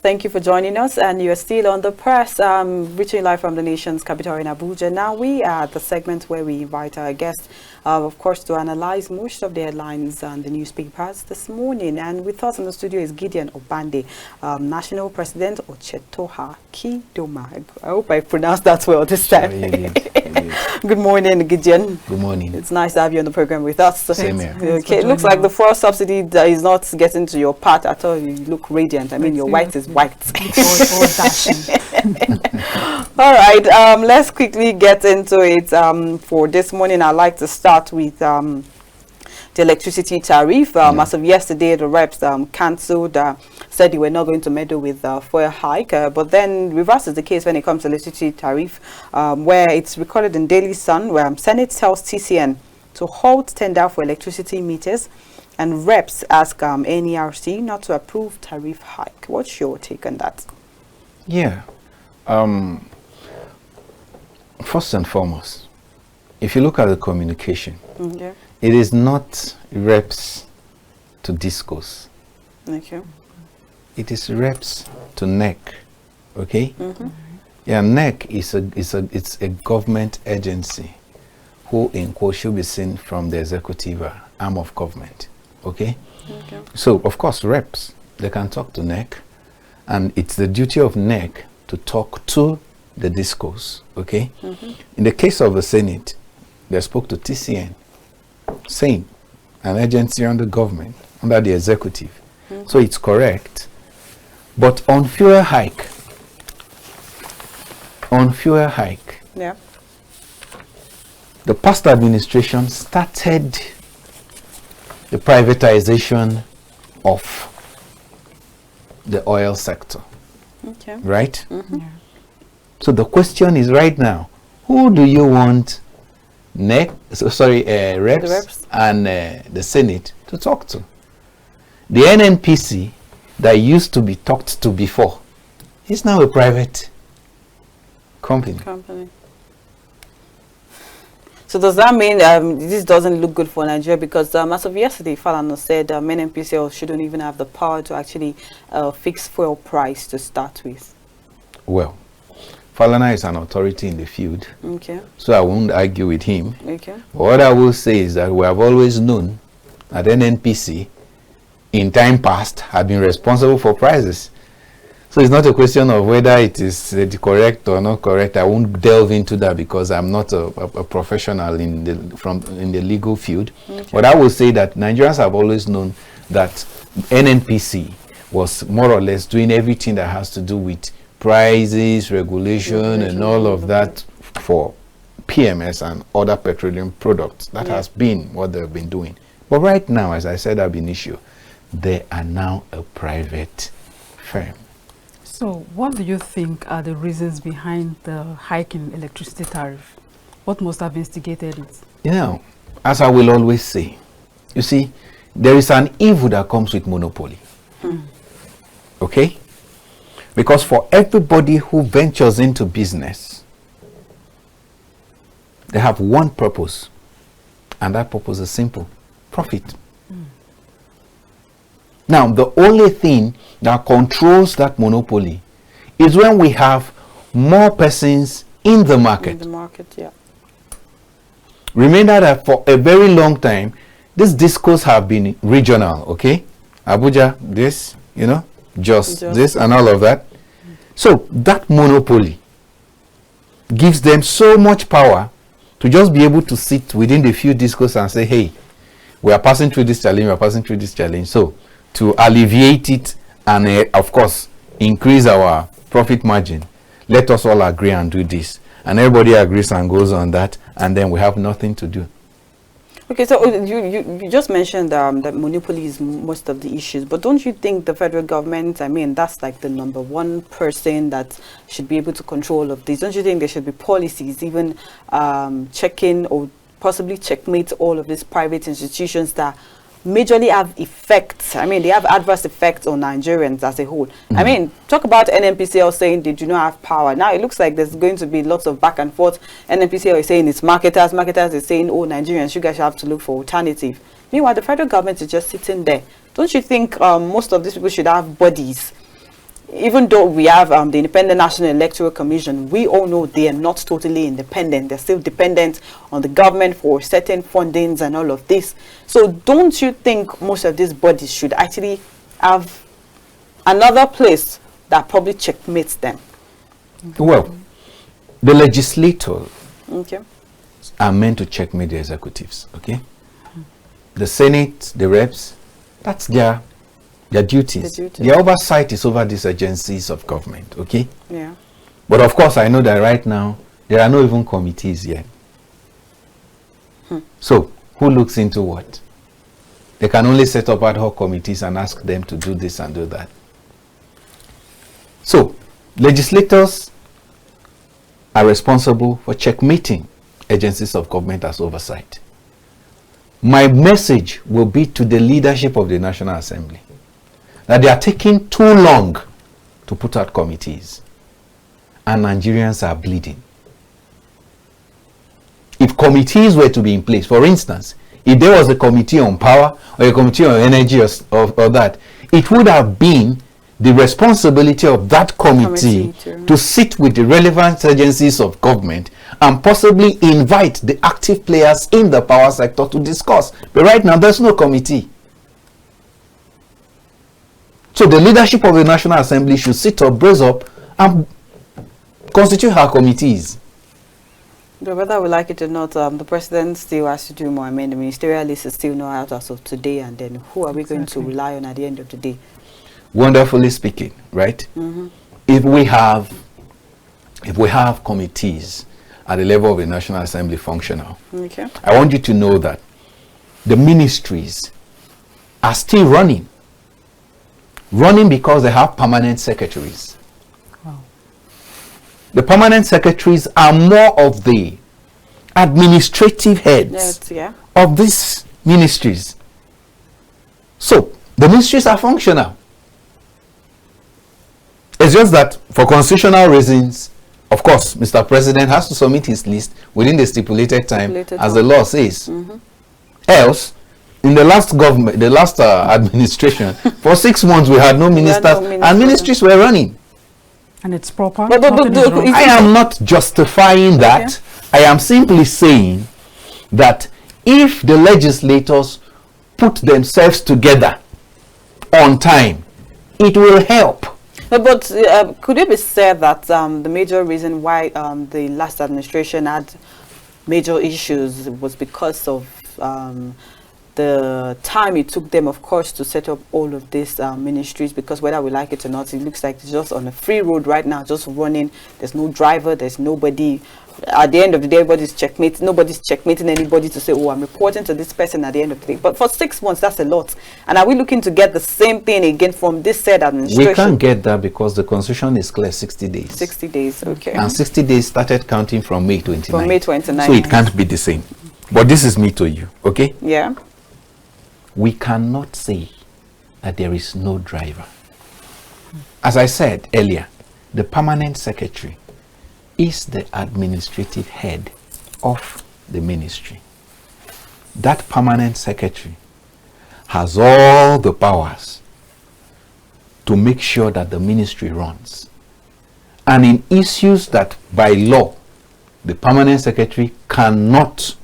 Thank you for joining us, and you're still on The Press, reaching live from the nation's capital in Abuja. Now we are at the segment where we invite our guests, of course, to analyze most of the headlines on the newspapers this morning. And with us in the studio is Gideon Obande, National President Ochetoha Kidoma. I hope I pronounced that well this time. Sure, you did. Good morning, Gideon. Good morning. It's nice to have you on the program with us. Same here. Okay, it looks like the fuel subsidy is not getting to your part at all. You look radiant. I mean, your white is white. all dashing. All right, let's quickly get into it. For this morning, I'd like to start with the electricity tariff. As of yesterday, the reps cancelled, said they were not going to meddle with fuel hike. But then reverse is the case when it comes to electricity tariff, where it's recorded in Daily Sun, where Senate tells TCN to halt tender for electricity meters, and reps ask NERC not to approve tariff hike. What's your take on that? Yeah. First and foremost, if you look at the communication, it is not reps to discourse. Okay. It is reps to NERC. Okay. Yeah, NERC is a government agency who, in quote, should be seen from the executive arm of government. Okay. So of course, reps, they can talk to NERC, and it's the duty of NERC to talk to the discourse. Okay. In the case of the Senate, they spoke to TCN, saying an agency under government, under the executive. So it's correct. But on fuel hike, Yeah. the past administration started the privatization of the oil sector. Okay. Right? Yeah. So the question is right now, who do you want reps, and the Senate to talk to? The NNPC that used to be talked to before is now a private company. So does that mean this doesn't look good for Nigeria? Because as of yesterday, Falana said NNPCL shouldn't even have the power to actually fix fuel price to start with. Well, Falana is an authority in the field, Okay. so I won't argue with him. Okay. But what I will say is that we have always known that NNPC, in time past, have been responsible for prices. So it's not a question of whether it is correct or not correct. I won't delve into that because I'm not a professional in the legal field. Okay. But I will say that Nigerians have always known that NNPC was more or less doing everything that has to do with prices, regulation, and all of that for PMS and other petroleum products. That has been what they've been doing. But right now, as I said ab initio, they are now a private firm. So what do you think are the reasons behind the hike in electricity tariff? What must have instigated it? You know, as I will always say, you see, there is an evil that comes with monopoly. Okay? Because for everybody who ventures into business, they have one purpose, and that purpose is simple: profit. Now, the only thing that controls that monopoly is when we have more persons in the market. In the market, yeah. Remember that for a very long time, this discourse have been regional, okay? Abuja, this, just this and all of that. So that monopoly gives them so much power to just be able to sit within the few discourse and say, hey, we are passing through this challenge, we are passing through this challenge. So to alleviate it and, of course, increase our profit margin, let us all agree and do this. And everybody agrees and goes on that, and then we have nothing to do. Okay, so you just mentioned that monopoly is most of the issues, but don't you think the federal government, I mean, that's like the number one person that should be able to control all of this? Don't you think there should be policies, even checking or possibly checkmate all of these private institutions that majorly have effects? I mean, they have adverse effects on Nigerians as a whole. I mean, talk about NNPCL saying they do not have power. Now it looks like there's going to be lots of back and forth. NNPCL is saying it's marketers. Marketers is saying, oh, Nigerians, you guys have to look for alternative. Meanwhile, the federal government is just sitting there. Don't you think most of these people should have bodies even though we have the Independent National Electoral Commission, we all know they are not totally independent. They're still dependent on the government for certain fundings and all of this. So don't you think most of these bodies should actually have another place that probably checkmates them? Well, the legislators Okay. are meant to checkmate the executives, okay? The Senate, the reps, that's their duties. Their oversight is over these agencies of government, okay? Yeah. But of course, I know that right now, there are no even committees yet. So, who looks into what? They can only set up ad hoc committees and ask them to do this and do that. So, legislators are responsible for checkmating agencies of government as oversight. My message will be to the leadership of the National Assembly that they are taking too long to put out committees, and Nigerians are bleeding. If committees were to be in place, for instance, if there was a committee on power or a committee on energy or that, it would have been the responsibility of that committee to sit with the relevant agencies of government and possibly invite the active players in the power sector to discuss. But right now, there's no committee. So the leadership of the National Assembly should sit up, brace up, and constitute her committees. But whether we like it or not, the president still has to do more. I mean, the ministerial list is still not out as of today, and then who are we going to rely on at the end of the day? Wonderfully speaking, right? If we have committees at the level of the National Assembly functional, Okay. I want you to know that the ministries are still running because they have permanent secretaries. Wow. The permanent secretaries are more of the administrative heads of these ministries. So the ministries are functional. It's just that for constitutional reasons, of course, Mr. President has to submit his list within the stipulated time, as the law says. Else, in the last government, the last administration, for 6 months we had no ministers, and ministries were running. And it's proper. I am not justifying that. I am simply saying that if the legislators put themselves together on time, it will help. But could it be said that the major reason why the last administration had major issues was because of the time it took them, of course, to set up all of these ministries? Because whether we like it or not, it looks like it's just on a free road right now, just running. There's no driver, there's nobody. At the end of the day, everybody's checkmating. Nobody's checkmating anybody to say, oh, I'm reporting to this person at the end of the day. But for 6 months, that's a lot. And are we looking to get the same thing again from this said administration? We can't get that because the constitution is clear 60 days. 60 days, okay. And 60 days started counting from May 29. From May 29. So it can't be the same. But this is me to you, okay? Yeah. We cannot say that there is no driver. As I said earlier, the permanent secretary is the administrative head of the ministry. That permanent secretary has all the powers to make sure that the ministry runs. And in issues that by law, the permanent secretary cannot,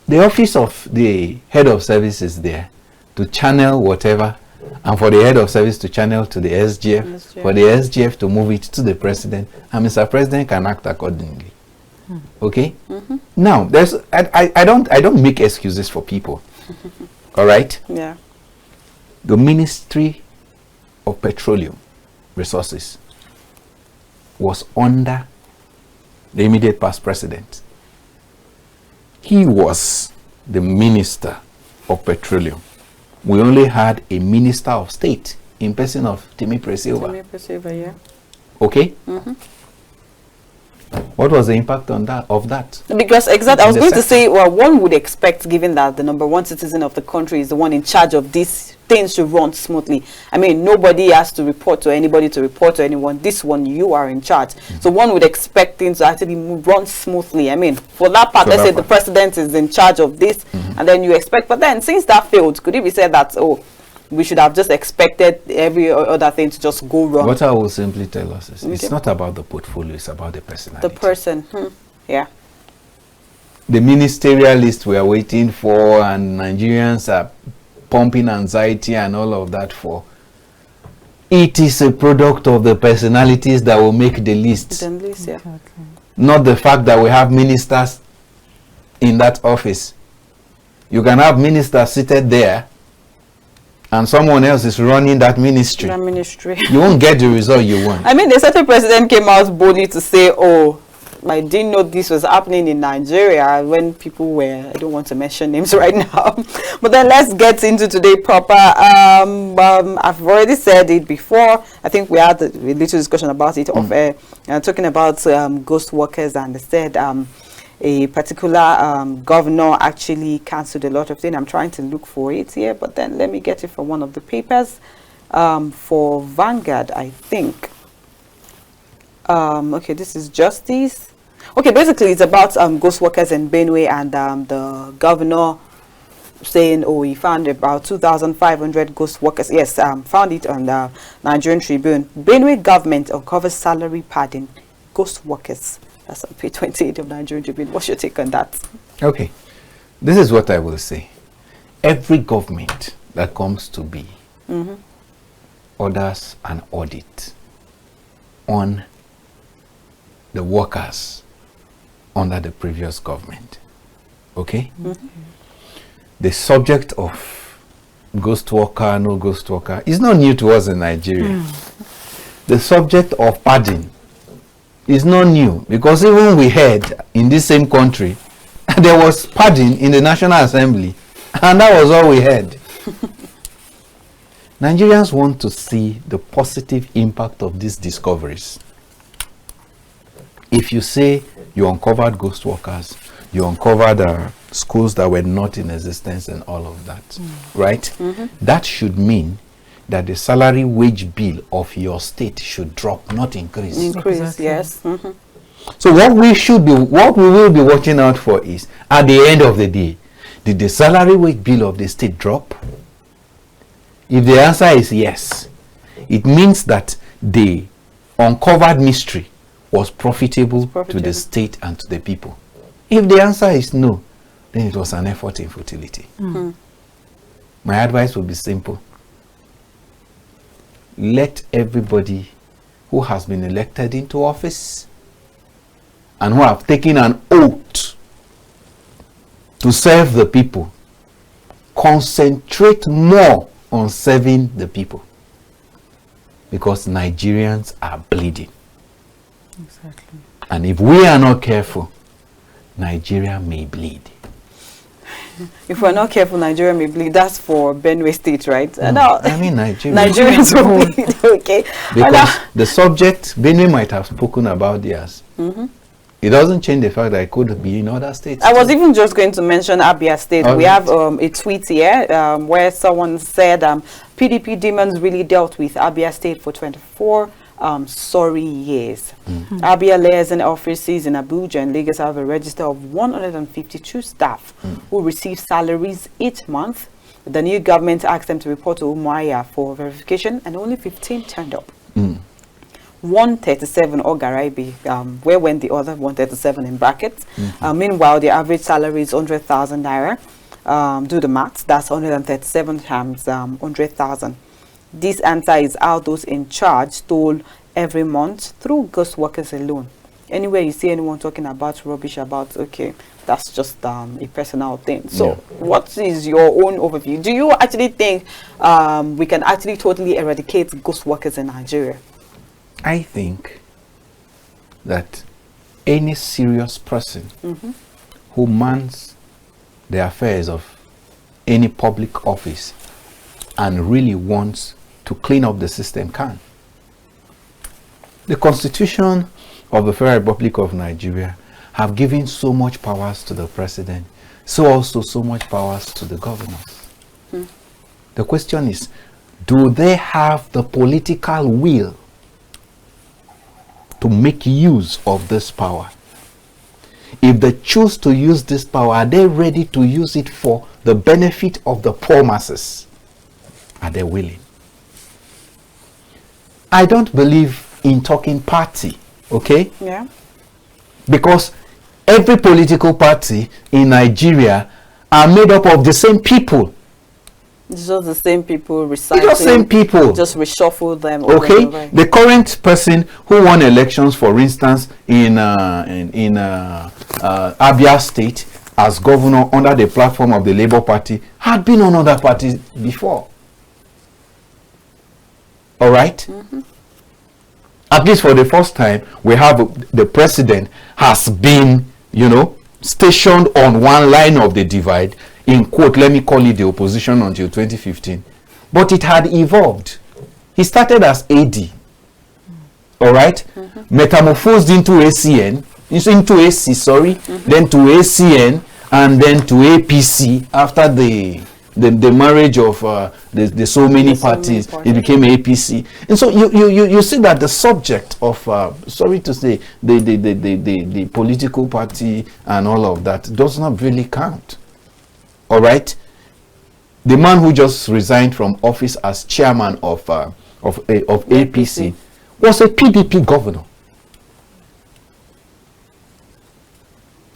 the office of the head of service is there to channel whatever, and for the head of service to channel to the SGF, for the SGF to move it to the president, and Mr. President can act accordingly. Okay? Now, I don't make excuses for people. All right? Yeah. The Ministry of Petroleum Resources was under the immediate past president. He was the Minister of Petroleum. We only had a Minister of State in person of Temipre Silva. Yeah. Okay? What was the impact on that? Because I was going to say, well, one would expect, given that the #1 citizen of the country is the one in charge of these things to run smoothly. I mean, nobody has to report to anybody to report to anyone. This one, you are in charge. So one would expect things to actually run smoothly. I mean, for that part, let's say the president is in charge of this, and then you expect. But then, since that failed, could it be said that, we should have just expected every other thing to just go wrong. What I will simply tell us is, Okay. it's not about the portfolio, it's about the personality. The person, yeah. The ministerial list we are waiting for, and Nigerians are pumping anxiety and all of that for, it is a product of the personalities that will make the list. The list, yeah. Exactly. Not the fact that we have ministers in that office. You can have ministers seated there and someone else is running that ministry. The ministry. You won't get the result you want. I mean, the certain president came out boldly to say, oh, I didn't know this was happening in Nigeria, when people were, I don't want to mention names right now. But then let's get into today proper. I've already said it before. I think we had a little discussion about it off air, talking about ghost workers, and they said a particular governor actually cancelled a lot of things. I'm trying to look for it here, but then let me get it from one of the papers. For Vanguard, I think. Okay, this is Justice. Okay, basically it's about ghost workers in Benue, and the governor saying, oh, he found about 2,500 ghost workers. Yes, found it on the Nigerian Tribune. Benue government uncovers salary padding ghost workers. That's on page 28 of Nigerian Tribune. What's your take on that? Okay, this is what I will say. Every government that comes to be orders an audit on the workers under the previous government. Okay? The subject of ghost worker, no ghost worker is not new to us in Nigeria. The subject of padding is not new, because even we heard in this same country there was padding in the National Assembly, and that was all we heard. Nigerians want to see the positive impact of these discoveries. If you say you uncovered ghost workers, you uncovered schools that were not in existence and all of that, right? That should mean that the salary wage bill of your state should drop, not increase. Increase, Exactly. yes. So what we will be watching out for is, at the end of the day, did the salary wage bill of the state drop? If the answer is yes, it means that the uncovered mystery was profitable to the state and to the people. If the answer is no, then it was an effort in futility. My advice would be simple. Let everybody who has been elected into office and who have taken an oath to serve the people concentrate more on serving the people, because Nigerians are bleeding. Exactly. And if we are not careful, Nigeria may bleed. If we're not careful, Nigeria may bleed. That's for Benue State, right? No, I mean Nigeria. Nigerians will bleed, okay. Because the subject, Benue might have spoken about theirs. It doesn't change the fact that it could be in other states. I was even just going to mention Abia State. All We right. have a tweet here where someone said PDP demons really dealt with Abia State for 24 sorry years. Abia layers and offices in Abuja and Lagos have a register of 152 staff who receive salaries each month. The new government asked them to report to Umuahia for verification, and only 15 turned up. 137 Ogaraibi, where went the other 137 in brackets? Meanwhile, the average salary is 100,000 naira. Do the maths, that's 137 times 100,000. This answer is how those in charge stole every month through ghost workers alone. Anywhere you see anyone talking about rubbish about, okay, that's just a personal thing. So what is your own overview? Do you actually think we can actually totally eradicate ghost workers in Nigeria? I think that any serious person who mans the affairs of any public office and really wants to clean up the system can. The Constitution of the Federal Republic of Nigeria have given so much powers to the president, so also so much powers to the governors. The question is, do they have the political will to make use of this power? If they choose to use this power, are they ready to use it for the benefit of the poor masses? Are they willing? I don't believe in talking party, okay? Yeah. Because every political party in Nigeria are made up of the same people. It's just the same people recycling. It's the same people. Just reshuffle them. Okay? Over. The current person who won elections, for instance, in Abia State as governor under the platform of the Labour Party had been on other parties before. All right? Mm-hmm. At least for the first time, we have the president has been, you know, stationed on one line of the divide, in quote, let me call it the opposition until 2015. But it had evolved. He started as AD. All right? Mm-hmm. Metamorphosed into ACN, into AC, sorry, mm-hmm. then to ACN, and then to APC after the marriage of the so many parties. It became APC. And so you see that the subject of sorry to say the political party and all of that does not really count. All right, the man who just resigned from office as chairman of APC was a PDP governor.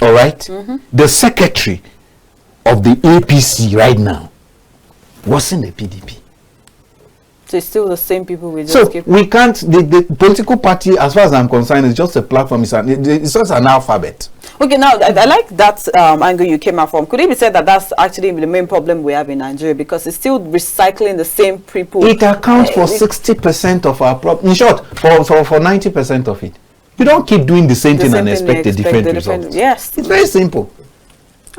All right, mm-hmm. The secretary of the APC right now wasn't a PDP. So it's still the same people we just so keep. We can't, the political party, as far as I'm concerned, is just a platform. It's just an alphabet. Okay, now I like that angle you came out from. Could it be said that that's actually the main problem we have in Nigeria, because it's still recycling the same people? It accounts for 60% of our problem. In short, for 90% of it. You don't keep doing the same thing and expect a different result. Yes. It's very simple.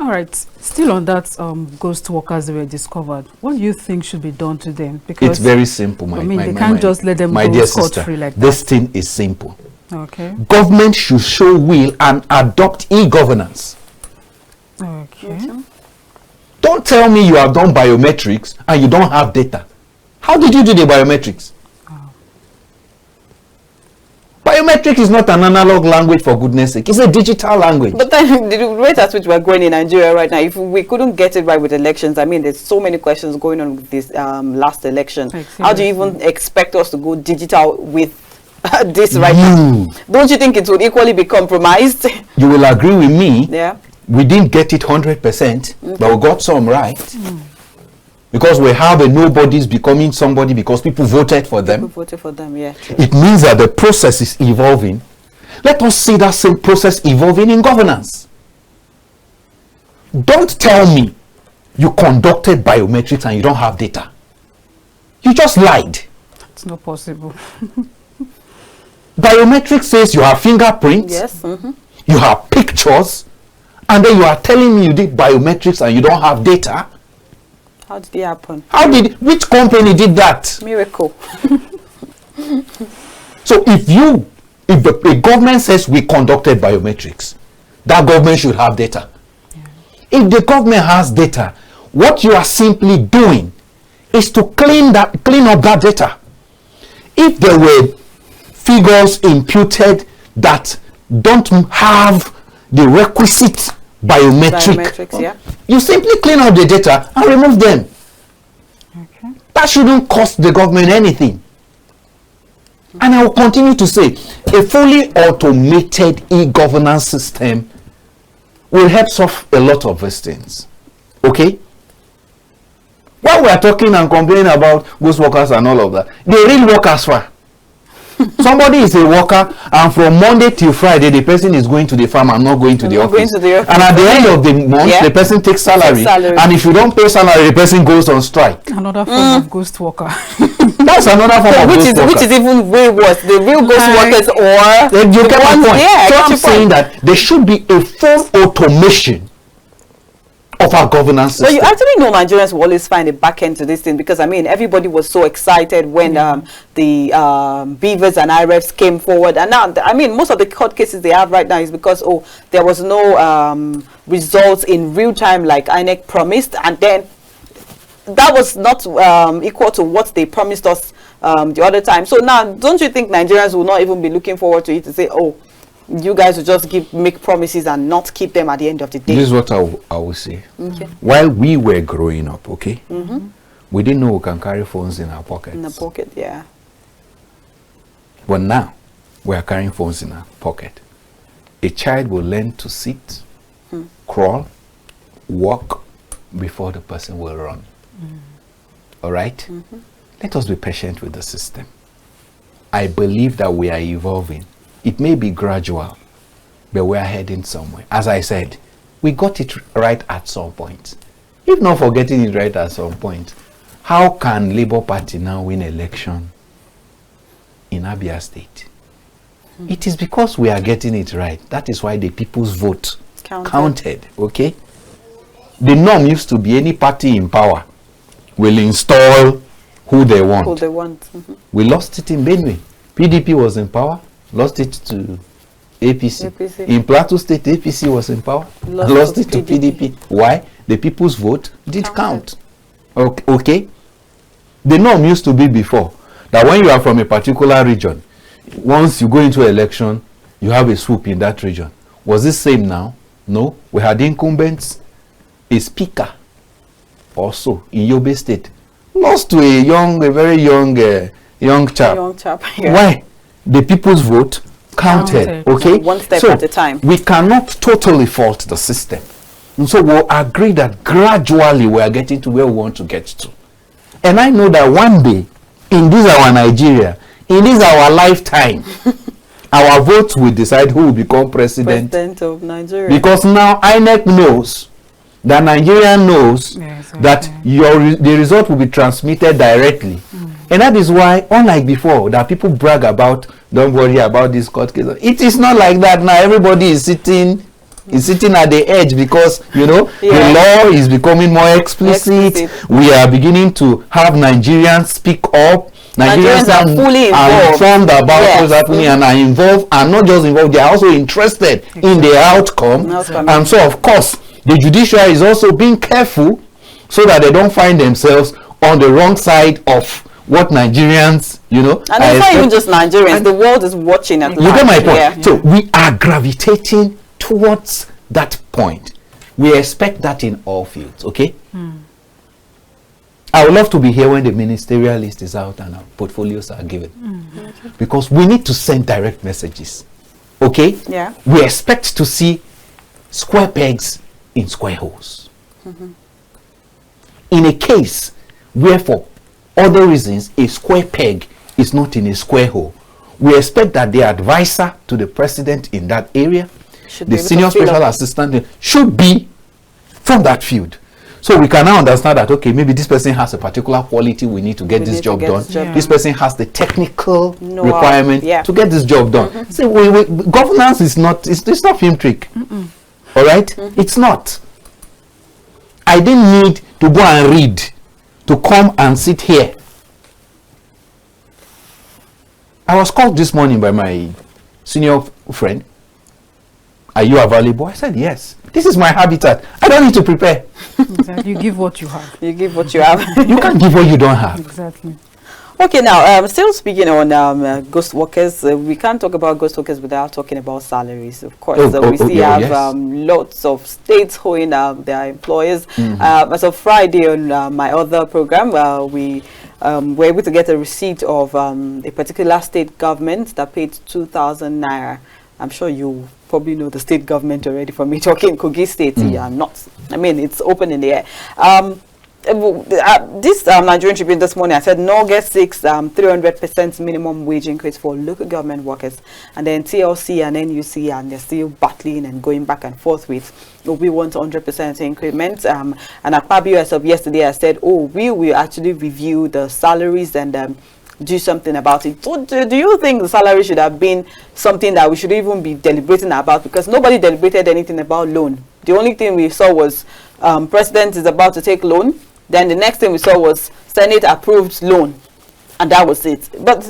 All right, still on that ghost workers that were discovered, what do you think should be done to them? Because it's very simple, they can't just let them go scot-free like that. This thing is simple. Okay. Government should show will and adopt e-governance. Okay. Don't tell me you have done biometrics and you don't have data. How did you do the biometrics? Biometric is not an analog language, for goodness sake. It's a digital language. But then the rate at which we're going in Nigeria right now, if we couldn't get it right with elections, I mean, there's so many questions going on with this last election. Exactly. How do you even expect us to go digital with this right now? Don't you think it would equally be compromised? You will agree with me. Yeah. We didn't get it 100%, but we got some right. Because we have a nobody's becoming somebody because people voted for them. People voted for them, yeah. It means that the process is evolving. Let us see that same process evolving in governance. Don't tell me you conducted biometrics and you don't have data. You just lied. It's not possible. Biometrics says you have fingerprints, yes, you have pictures, and then you are telling me you did biometrics and you don't have data. How did it happen? Which company did that? Miracle. So if the government says we conducted biometrics, that government should have data. Yeah. If the government has data, what you are simply doing is to clean up that data. If there were figures imputed that don't have the requisite biometrics, yeah. You simply clean up the data and remove them. Okay. That shouldn't cost the government anything. And I will continue to say, a fully automated e-governance system will help solve a lot of these things. Okay? While we are talking and complaining about ghost workers and all of that, the real workers were. Somebody is a worker, and from Monday till Friday, the person is going to the farm and not going to the office. And at the end of the month, the person takes salary. And if you don't pay salary, the person goes on strike. Another form of ghost worker. That's another form of ghost worker. Which is even way worse. The real ghost workers, or you get my point. Yeah, so I'm saying that there should be a full automation of our governance system. But you actually know Nigerians will always find a back end to this thing, because I mean everybody was so excited when the Beavers and IREFs came forward, and now I mean most of the court cases they have right now is because there was no results in real time like INEC promised, and then that was not equal to what they promised us the other time. So now don't you think Nigerians will not even be looking forward to it, to say, oh, you guys will just make promises and not keep them at the end of the day? This is what I will say. Okay. While we were growing up, okay, We didn't know we can carry phones in our pockets. In the pocket, yeah. But now, we are carrying phones in our pocket. A child will learn to sit, crawl, walk, before the person will run. All right? Let us be patient with the system. I believe that we are evolving. It may be gradual, but we are heading somewhere. As I said, we got it right at some point. If not for getting it right at some point, how can Labour Party now win election in Abia State? It is because we are getting it right. That is why the people's vote counted. Okay? The norm used to be any party in power will install who they want. Who they want. We lost it in Benue. PDP was in power, lost it to APC. In Plateau State, APC was in power, lost it to PDP. Why? The people's vote did count. Okay? The norm used to be before that when you are from a particular region, once you go into election, you have a swoop in that region. Was this same now? No. We had incumbents, a speaker also in Yobe State, lost to a very young chap. Yeah. Why? The people's vote counted. Okay? So one step at a time. We cannot totally fault the system. And so we'll agree that gradually we are getting to where we want to get to. And I know that one day, in this our Nigeria, in this our lifetime, our votes will decide who will become president of Nigeria. Because now INEC knows that Nigeria knows that the result will be transmitted directly. And that is why, unlike before, that people brag about, don't worry about this court case. It is not like that now. Everybody is sitting at the edge because, the law is becoming more explicit. We are beginning to have Nigerians speak up. Nigerians are fully informed about what's happening and are involved, and not just involved, they are also interested in the outcome. And so, of course, the judiciary is also being careful so that they don't find themselves on the wrong side of what Nigerians, And it's not even just Nigerians, the world is watching at You get my point? Yeah. So we are gravitating towards that point. We expect that in all fields, okay? I would love to be here when the ministerial list is out and our portfolios are given. Because we need to send direct messages, okay? Yeah. We expect to see square pegs in square holes. In a case where for other reasons a square peg is not in a square hole, we expect that the advisor to the president in that area, the senior special assistant, should be from that field. So we can now understand that, okay, maybe this person has a particular quality, we need to get this job done. This person has the technical requirement to get this job done. See, governance is not, it's not film trick. All right? It's not. I didn't need to go and read to come and sit here. I was called this morning by my senior friend. Are you available? I said, yes. This is my habitat. I don't need to prepare. Exactly. You give what you have. You give what you have. You can't give what you don't have. Exactly. Okay, now, still speaking on ghost workers, we can't talk about ghost workers without talking about salaries, of course. We have lots of states owing their employers. As of Friday on my other program, we were able to get a receipt of a particular state government that paid 2,000 naira. I'm sure you probably know the state government already from me talking Kogi State. It's open in the air. This Nigerian Tribune this morning, I said NERC 6 300% minimum wage increase for local government workers, and then TLC and NUC, and they're still battling and going back and forth with we want 100% increment. And at Pabio as of yesterday, I said, we will actually review the salaries and do something about it. So do you think the salary should have been something that we should even be deliberating about? Because nobody deliberated anything about loan. The only thing we saw was president is about to take loan. Then the next thing we saw was Senate approved loan, and that was it. But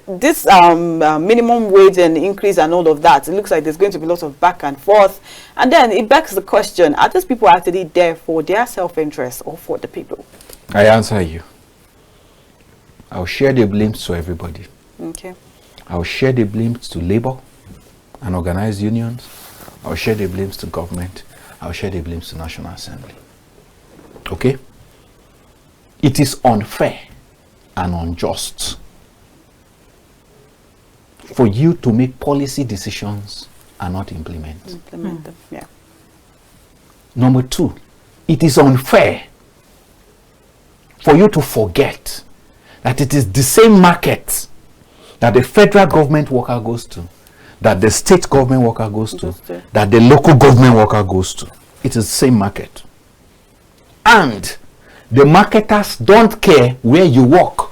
this minimum wage and increase and all of that, it looks like there's going to be lots of back and forth. And then it begs the question, are these people actually there for their self-interest or for the people? I answer you. I'll share the blame to everybody. Okay. I'll share the blame to labor and organized unions. I'll share the blames to government. I'll share the blames to National Assembly. Okay? it is unfair and unjust for you to make policy decisions and not implement them. Yeah. Number two, it is unfair for you to forget that it is the same market that the federal government worker goes to, that the state government worker goes to, that the local government worker goes to. It is the same market. And the marketers don't care where you work.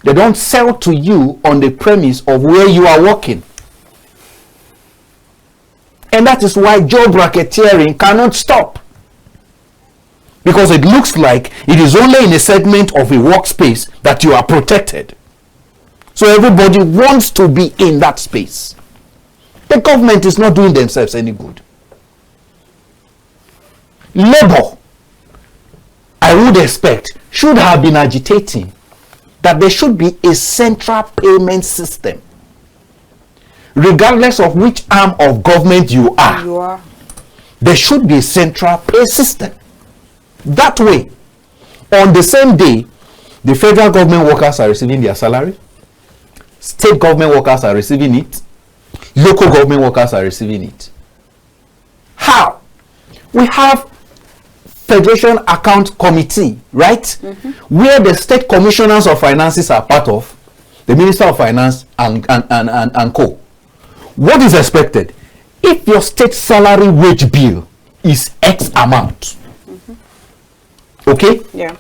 They don't sell to you on the premise of where you are working. And that is why job racketeering cannot stop. Because it looks like it is only in a segment of a workspace that you are protected. So everybody wants to be in that space. The government is not doing themselves any good. Labor, I would expect, should have been agitating that there should be a central payment system. Regardless of which arm of government you are, there should be a central pay system. That way, on the same day, the federal government workers are receiving their salary, state government workers are receiving it, local government workers are receiving it. How? We have Federation Account Committee, right? Where the state commissioners of finances are part of, the Minister of Finance and co. What is expected? If your state salary wage bill is X amount, okay? Yeah.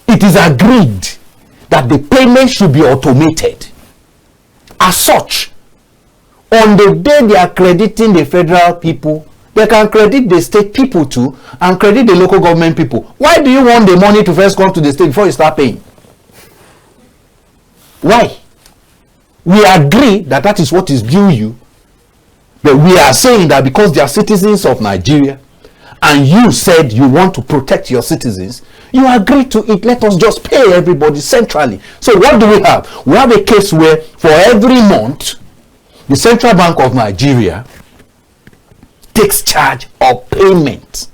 It is agreed that the payment should be automated. As such, on the day they are crediting the federal people, they can credit the state people too and credit the local government people. Why do you want the money to first come to the state before you start paying? Why? We agree that that is what is due you, but we are saying that because they are citizens of Nigeria and you said you want to protect your citizens, you agree to it. Let us just pay everybody centrally. So what do we have? We have a case where for every month, the Central Bank of Nigeria takes charge of payment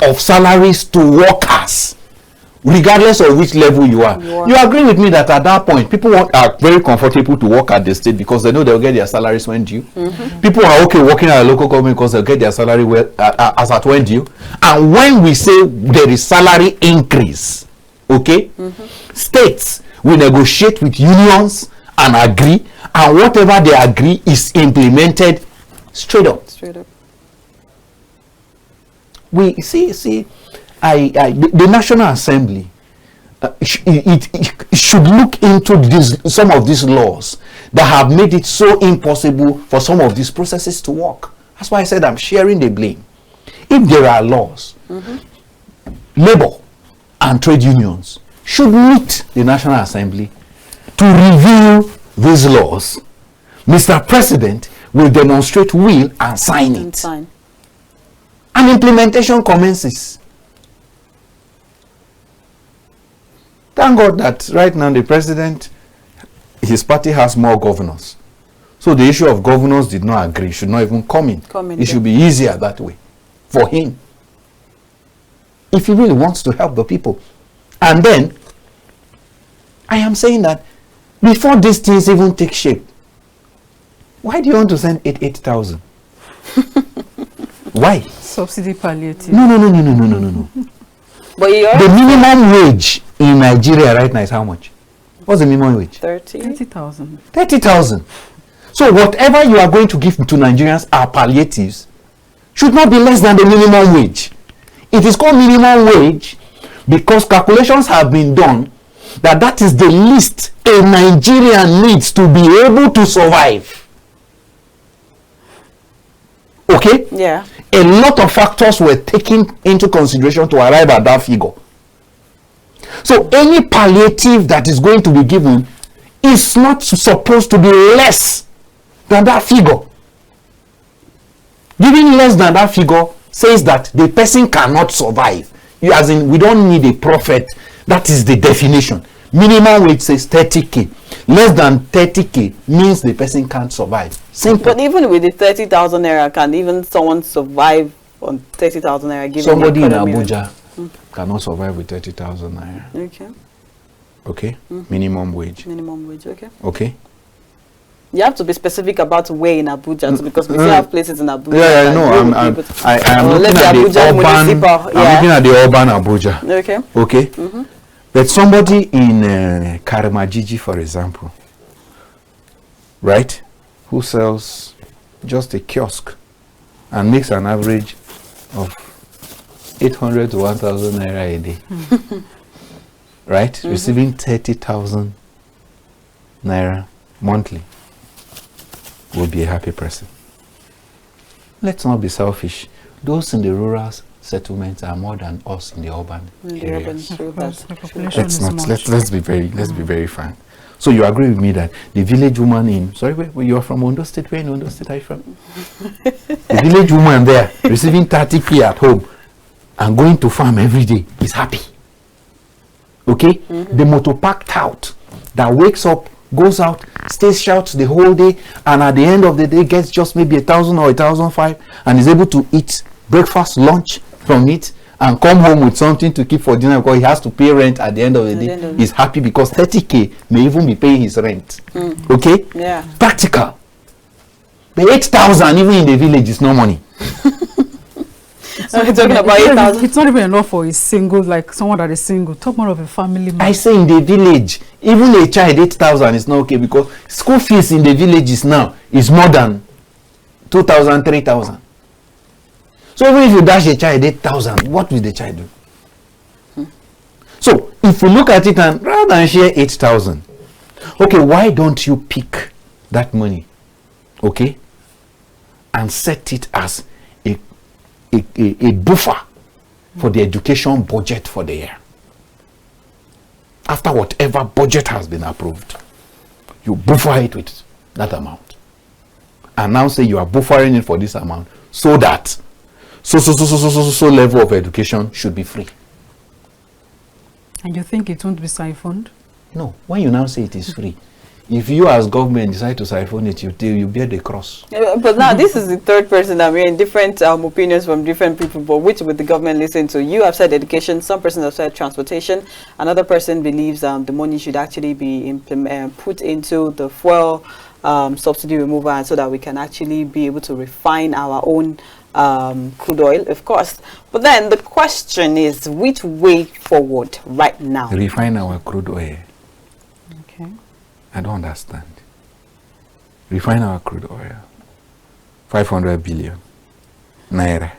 of salaries to workers, regardless of which level you are. You agree with me that at that point, people are very comfortable to work at the state because they know they'll get their salaries when due. People are okay working at a local government because they'll get their salary as at when due. And when we say there is salary increase, okay, states will negotiate with unions and agree, and whatever they agree is implemented straight up. We see the National Assembly it should look into some of these laws that have made it so impossible for some of these processes to work. That's why I said I'm sharing the blame. If there are laws, labor and trade unions should meet the National Assembly to review these laws. Mr. President will demonstrate will and sign it. And implementation commences. Thank God that right now the president, his party has more governors. So the issue of governors did not agree, should not even come in. It should be easier that way for him, if he really wants to help the people. And then, I am saying that before these things even take shape, why do you want to send 8,000? Why? Subsidy palliative. No. But the minimum wage in Nigeria right now is how much? What's the minimum wage? 30,000. 30,000. So whatever you are going to give to Nigerians are palliatives should not be less than the minimum wage. It is called minimum wage because calculations have been done that is the least a Nigerian needs to be able to survive. Okay? Yeah. A lot of factors were taken into consideration to arrive at that figure. So any palliative that is going to be given is not supposed to be less than that figure. Giving less than that figure says that the person cannot survive. As in, we don't need a prophet. That is the definition. Minimum wage says 30K. Less than 30K means the person can't survive. Simple. But even with the 30,000 naira, can even someone survive on 30,000 naira. Given Somebody the in economy. Abuja cannot survive with 30,000 naira. Okay. Okay? Minimum wage. Minimum wage. Okay. Okay? You have to be specific about where in Abuja, because we still have places in Abuja. Yeah, I that know. you will I'm be able to- looking at the urban. municipal, I'm looking at the urban Abuja. Okay. Okay? But somebody in Karamajiji, for example, right, who sells just a kiosk and makes an average of 800 to 1,000 naira a day, right, receiving 30,000 naira monthly, will be a happy person. Let's not be selfish. Those in the rural settlements are more than us in the urban areas. Let's be very frank. So you agree with me that the village woman in, sorry, where you are from Ondo State, where in Ondo State are you from? The village woman there receiving 30k at home and going to farm every day is happy. Okay? The motor packed out that wakes up, goes out, stays shouts the whole day, and at the end of the day gets just maybe 1,000 or 1,500 and is able to eat breakfast, lunch from it and come home with something to keep for dinner because he has to pay rent at the end of the day. He's happy because 30k may even be paying his rent. Okay? Yeah. Practical. The 8,000 even in the village is no money. Talking about 8,000. It's not even enough for a single, like someone that is single. Talk more of a family man. I say in the village, even a child 8,000 is not okay because school fees in the villages now is more than 2,000, 3,000. So even if you dash a child 8,000, what will the child do? So if you look at it and rather than share 8,000, okay, why don't you pick that money, okay, and set it as a buffer for the education budget for the year? After whatever budget has been approved, you buffer it with that amount. And now say you are buffering it for this amount so that so level of education should be free. And you think it won't be siphoned? No. When you now say it is free, if you as government decide to siphon it, you bear the cross. But now this is the third person that we're in different opinions from different people, but which would the government listen to? You have said education, some person have said transportation, another person believes the money should actually be put into the fuel subsidy removal, and so that we can actually be able to refine our own crude oil, of course. But then the question is, which way forward right now? Refine our crude oil. Okay. I don't understand. Refine our crude oil. 500 billion naira.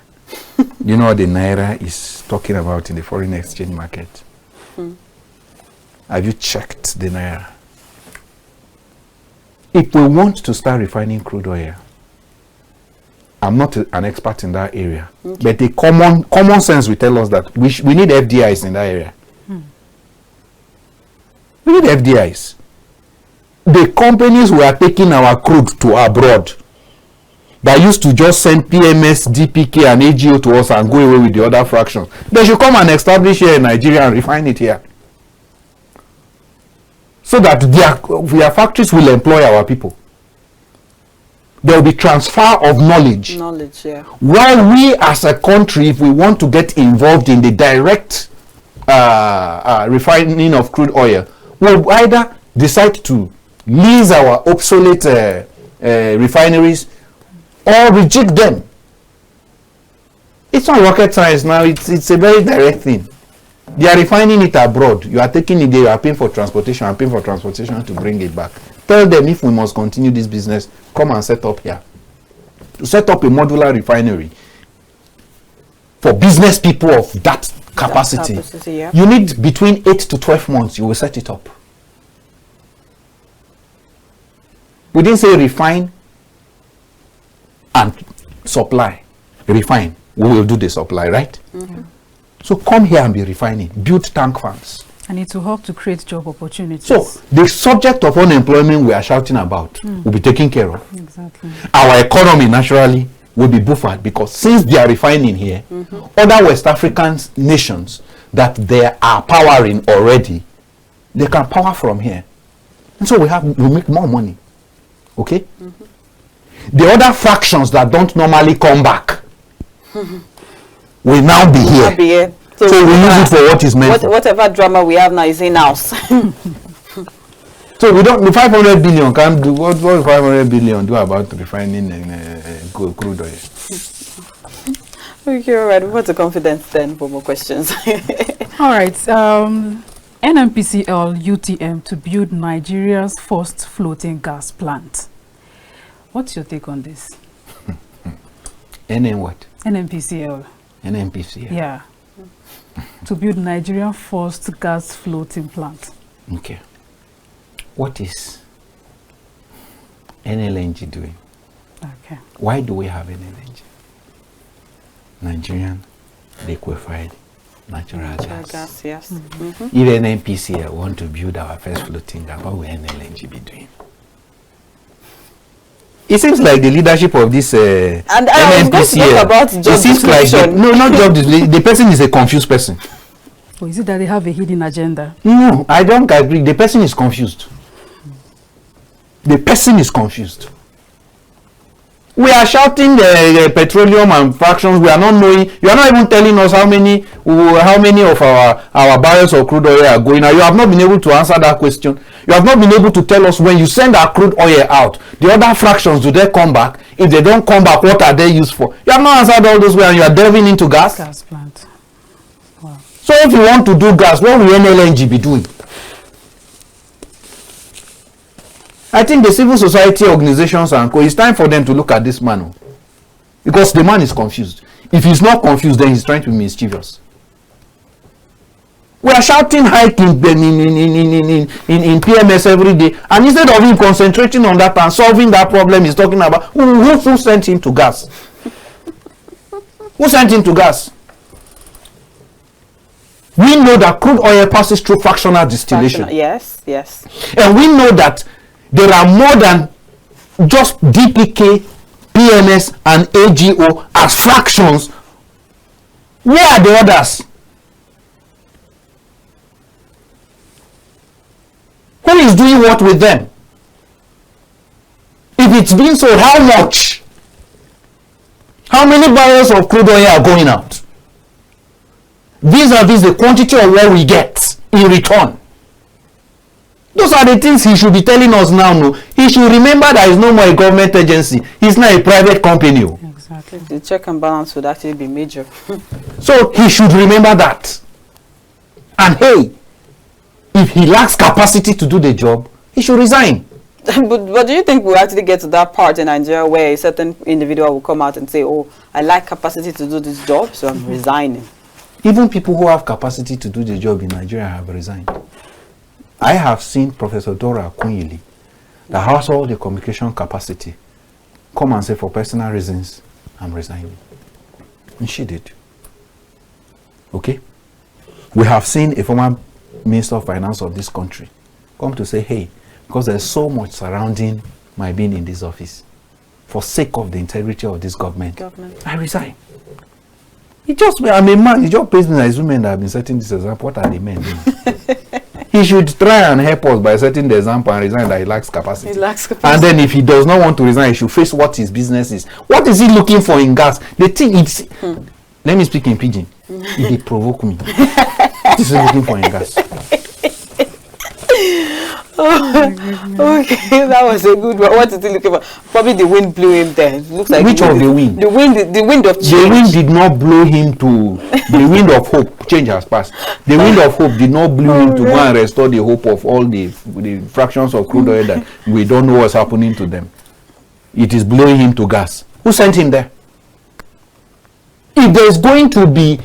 You know what the naira is talking about in the foreign exchange market? Have you checked the naira? If we want to start refining crude oil, I'm not an expert in that area, but the common sense will tell us that we need FDIs in that area. We need FDIs. The companies who are taking our crude to abroad, that used to just send PMS, DPK and AGO to us and go away with the other fractions, they should come and establish here in Nigeria and refine it here. So that their factories will employ our people. There will be transfer of knowledge. Knowledge, yeah. While we as a country, if we want to get involved in the direct refining of crude oil, we'll either decide to lease our obsolete refineries or reject them. It's not rocket science now, it's a very direct thing. They are refining it abroad. You are taking it there, you are paying for transportation, and paying for transportation to bring it back. Tell them if we must continue this business, come and set up here. To set up a modular refinery for business people of that capacity, Yeah. you need between 8 to 12 months, you will set it up. We didn't say refine and supply. Refine, we will do the supply, right? So come here and be refining. Build tank farms. And it will help to create job opportunities. So the subject of unemployment we are shouting about will be taken care of. Exactly. Our economy naturally will be buffered because since they are refining here, other West African nations that they are powering already, they can power from here. And so we make more money. Okay? The other fractions that don't normally come back will now be here. So we use it for what is meant for. Whatever drama we have now is in-house. So we don't, the 500 billion can't do, what 500 billion do about refining crude oil? Okay, all right. What's the confidence then for more questions? All right. NNPCL UTM to build Nigeria's first floating gas plant. What's your take on this? NN what? NNPCL. NNPCL. Yeah. To build Nigeria's first gas floating plant. Okay. What is NLNG doing? Okay. Why do we have NLNG? Nigerian liquefied natural gas. Yes. If NNPCL want to build our first floating gas, what will NLNG be doing? It seems like the leadership of this and I was going to talk about job it seems like no, not job the person is a confused person. Or is it that they have a hidden agenda? No, I don't agree. The person is confused. The person is confused. We are shouting the petroleum and fractions. We are not knowing. You are not even telling us how many of our barrels of crude oil are going out. You have not been able to answer that question. You have not been able to tell us when you send our crude oil out, the other fractions, do they come back? If they don't come back, what are they used for? You have not answered all those ways, and you are delving into gas. Gas plant. Wow. So if you want to do gas, what will NLNG be doing? I think the civil society organizations and co, it's time for them to look at this man, because the man is confused. If he's not confused, then he's trying to be mischievous. We are shouting hike in PMS every day, and instead of him concentrating on that and solving that problem, he's talking about who sent him to gas. Who sent him to gas? We know that crude oil passes through fractional distillation. Yes. And we know that there are more than just DPK, PMS, and AGO as fractions. Where are the others? Who is doing what with them? If it's been sold, how much? How many barrels of crude oil are going out? Vis-a-vis the quantity of what we get in return. Those are the things he should be telling us now. No, he should remember that he's no more a government agency. He's not a private company. Exactly. The check and balance would actually be major. So he should remember that. And hey, if he lacks capacity to do the job, he should resign. But do you think we'll actually get to that part in Nigeria where a certain individual will come out and say, oh, I lack capacity to do this job, so I'm resigning? Even people who have capacity to do the job in Nigeria have resigned. I have seen Professor Dora Akunyili, that has all the communication capacity, come and say, for personal reasons, I'm resigning. And she did. Okay? We have seen a former Minister of Finance of this country come to say, hey, because there's so much surrounding my being in this office, for sake of the integrity of this government. I resign. I'm a man, he just pays me as women that have been setting this example. What are the men doing? He should try and help us by setting the example and resign that he lacks capacity. And then if he does not want to resign, he should face what his business is. What is he looking for in gas? The thing is, let me speak in pidgin. He provoke me. What is he looking for in gas? Okay, that was a good one. What is he looking for? Probably the wind blew him there. It looks like which of the wind? The wind of change. The wind did not blow him to the wind of hope. Change has passed. The wind of hope did not blow him to go and restore the hope of all the fractions of crude oil that we don't know what's happening to them. It is blowing him to gas. Who sent him there? If there's going to be,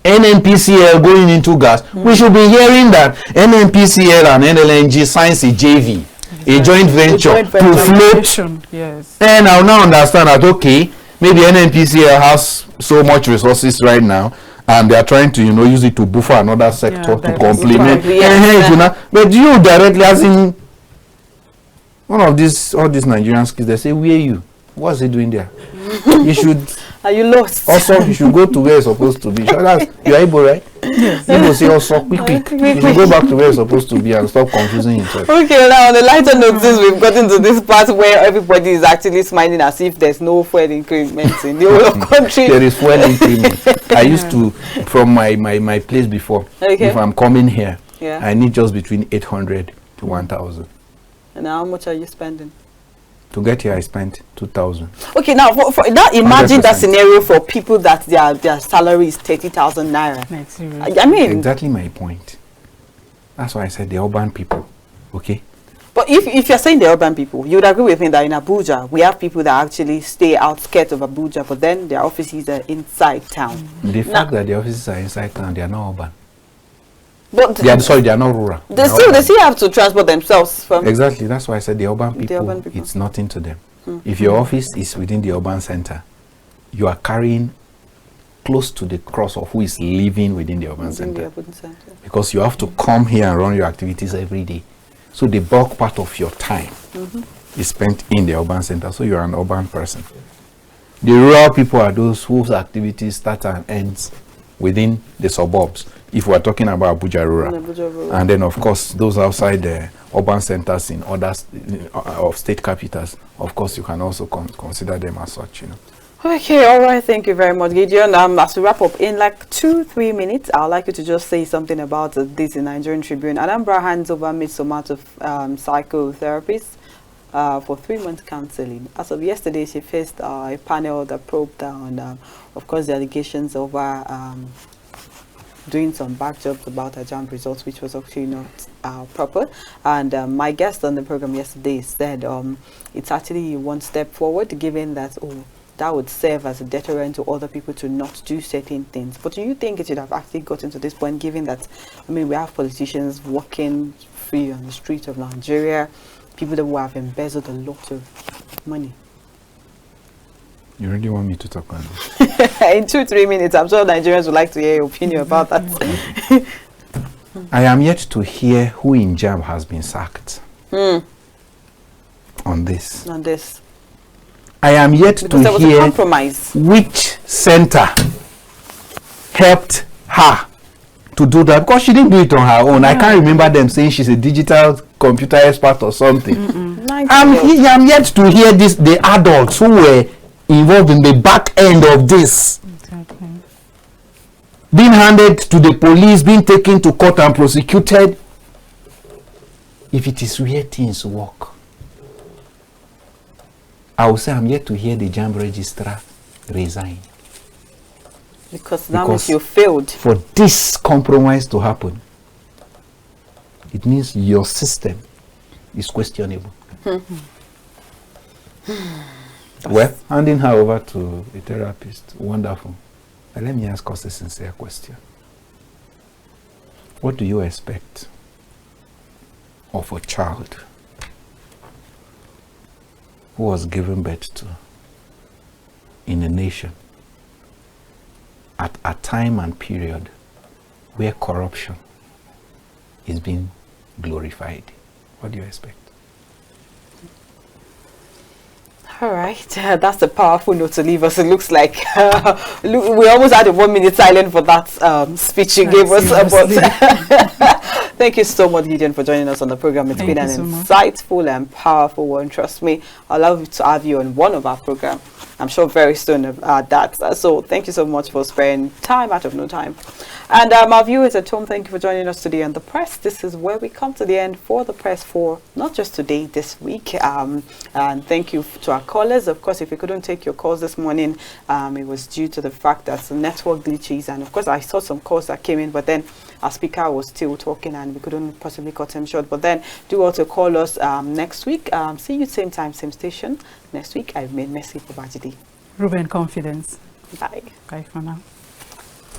NNPCL going into gas, we should be hearing that NNPCL and NLNG signs a JV, a joint venture to float. Yes. And I'll now understand that, okay, maybe NNPCL has so much resources right now, and they are trying to, use it to buffer another sector to complement. But you directly, as in all these Nigerian kids, they say, where are you? What's he doing there? You should Are you lost? Also, you should go to where you're supposed to be. You're able, right? Yes. People say also quick. You should go back to where you're supposed to be and stop confusing yourself. Okay, now on the lighter note, since we've gotten to this part where everybody is actually smiling as if there's no fuel increments in the whole of country. There is fuel increment. I used to, from my place before, if I'm coming here, I need just between 800 to 1,000. And how much are you spending? To get here, I spent 2,000. Okay, now for now, imagine 100%. That scenario for people that their salary is 30,000 naira. I mean, exactly my point. That's why I said the urban people. Okay. But if you're saying the urban people, you would agree with me that in Abuja we have people that actually stay outskirts of Abuja, but then their offices are inside town. The fact that the offices are inside town, they are not urban. But they are not rural. They still have to transport themselves from. Exactly. That's why I said the urban people. It's nothing to them. If your office is within the urban center, you are carrying close to the cross of who is living within the urban center. Because you have to come here and run your activities every day. So the bulk part of your time is spent in the urban center. So you are an urban person. The rural people are those whose activities start and ends within the suburbs. If we are talking about Abuja rural. And then of course those outside the urban centers in other of state capitals, of course you can also consider them as such, you know. Okay, all right, thank you very much, Gideon. As we wrap up in like 2-3 minutes, I'd like you to just say something about this in Nigerian Tribune. Anambra hands over Mmesoma to psychotherapists for 3-month counseling. As of yesterday, she faced a panel that probed on, of course, the allegations over doing some back jobs about her JAMB results, which was actually not proper. And my guest on the program yesterday said it's actually one step forward, given that that would serve as a deterrent to other people to not do certain things. But do you think it should have actually gotten to this point, given that, I mean, we have politicians walking free on the streets of Nigeria, people that will have embezzled a lot of money? You really want me to talk on this? In 2-3 minutes, I'm sure Nigerians would like to hear your opinion about that. I am yet to hear who in JAMB has been sacked on this. On this. I am yet to hear which center helped her to do that, because she didn't do it on her own. I can't remember them saying she's a digital computer expert or something. I'm yet to hear the adults who were involved in the back end of this. Exactly. Being handed to the police, being taken to court and prosecuted. If it is where things work, I will say I'm yet to hear the JAMB registrar resign. Because that means you failed. For this compromise to happen, it means your system is questionable. Well, handing her over to a therapist, wonderful. But let me ask us a sincere question. What do you expect of a child who was given birth to in a nation at a time and period where corruption is being glorified? What do you expect? All right, that's a powerful note to leave us. It looks like we almost had a 1 minute silence for that speech you gave us. Thank you so much, Gideon, for joining us on the program. It's been an insightful and powerful one. Trust me, I'd love to have you on one of our programs. I'm sure very soon that. So thank you so much for sparing time out of no time. And our viewers at home, thank you for joining us today on The Press. This is where we come to the end for The Press for not just today, this week. And thank you to our callers. Of course, if we couldn't take your calls this morning, it was due to the fact that some network glitches. And of course, I saw some calls that came in, but then our speaker was still talking and we couldn't possibly cut him short. But then do also call us next week. See you same time, same station next week. I've made Messi Babajide. Reuben, Cofidence. Bye. Bye for now.